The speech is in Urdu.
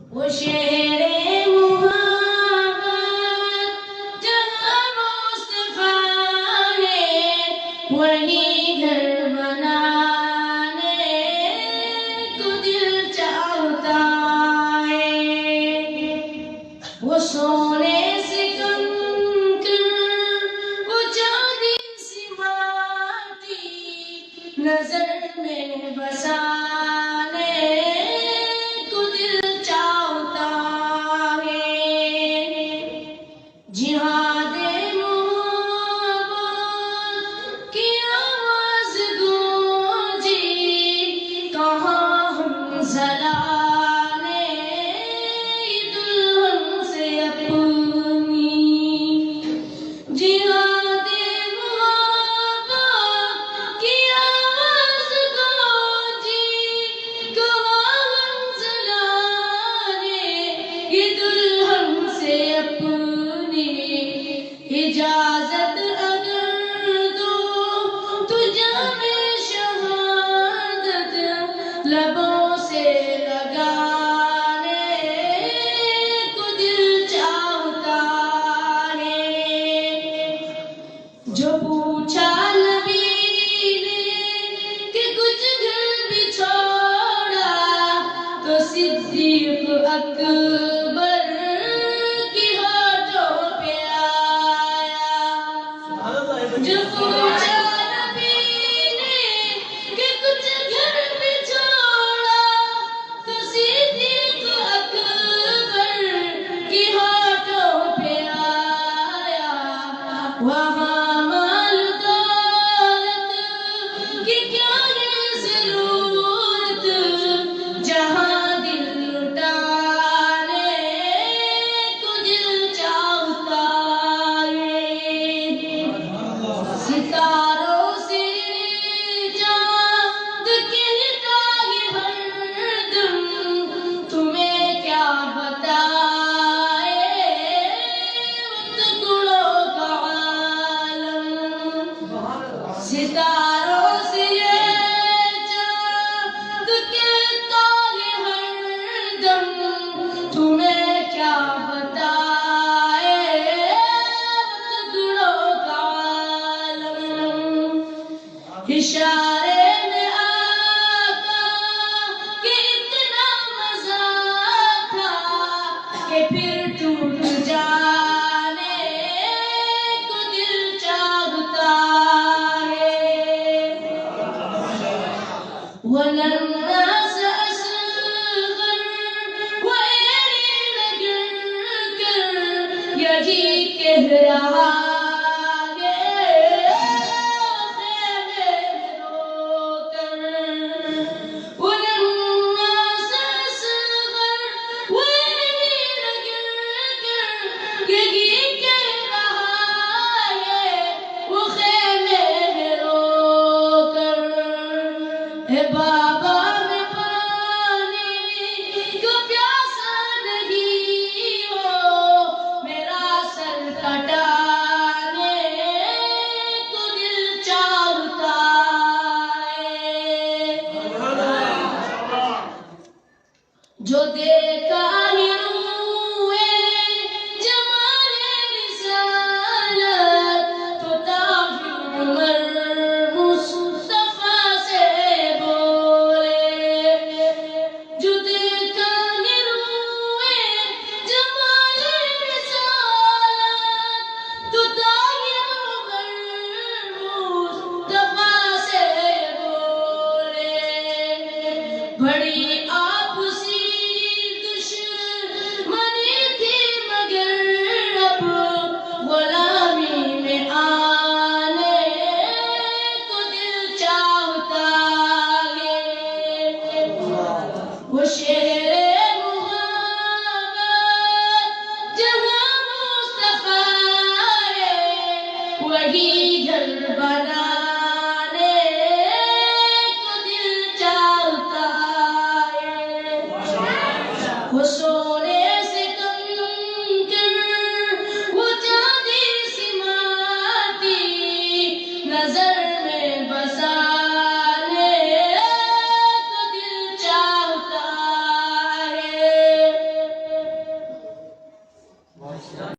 وہ شہر محبت جہاں مصطفیٰ ہے، وہی گھر بنانے کو دل چاہتا ہے۔ وہ سونے سے کنکر، وہ چاندی سی ماٹی، نظر میں بسانے کو دل چاہتا ہے۔ جہاد محبت کی آواز گونجی، کہاں ہم ذلانے دلہن سے اپنی۔ جہاد محبت کی آواز گونجی، کہاں ہم ذلانے دلہن سے اپنی۔ اجازت اگر دو تو جام شہادت لبوں سے لگانے کو دل چاہتا ہے۔ جو پوچھا نبی نے کہ کچھ گھر بھی چھوڑا، تو صدیق اکبر کی ہاتھوں پہ آیا۔ جو پوچھا نبی نے کہ کچھ گھر بھی چھوڑا، تو صدیق اکبر کی ہاتھوں پہ آیا۔ وہاں مال دولت کی کیا ہے ضرورت، جہاں دل لٹانے کو دل چاہتا ہے۔ ستاروں سے چاند کہتا ہے ہر دم، تمہیں کیا بتائے ٹکڑوں کا عالم۔ ستاروں سے چاند کہتا ہے ہر دم، تمہیں کیا بتائے ٹکڑوں کا عالم۔ اشارے میں آقا کہ اتنا مزہ تھا کہ پھر ٹوٹ جانے کو دل چاہتا ہے۔ وَالنَّاسَ أَصْغَرُ وَإِلَيْهِ لَجَرْ کر یہی کہہ رہا ہے خیمے میں رو کر۔ وَالنَّاسَ أَصْغَرُ وَإِلَيْهِ لَجَرْ کر یہی کہہ رہا ہے وہ خیمے میں رو کر۔ اے بابا میں پانی کو پیاسا نہیں ہو، میرا سر کٹانے کو دل چاہتا ہے۔ جو دیکھا ہی روئے جمال رسالت، تو تاج عمر مصطفیٰ سے بولے۔ جو دیکھا ہی روئے جمال رسالت، تو تاج عمر مصطفیٰ سے بولے۔ بڑی آپسی دشمنی تھی مگر اب غلامی میں آنے کو دل چاہتا ہے۔ وہ شہر محبت جہاں مصطفیٰ ہے، وہی گھر بنانے کو دل چاہتا ہے۔ وہ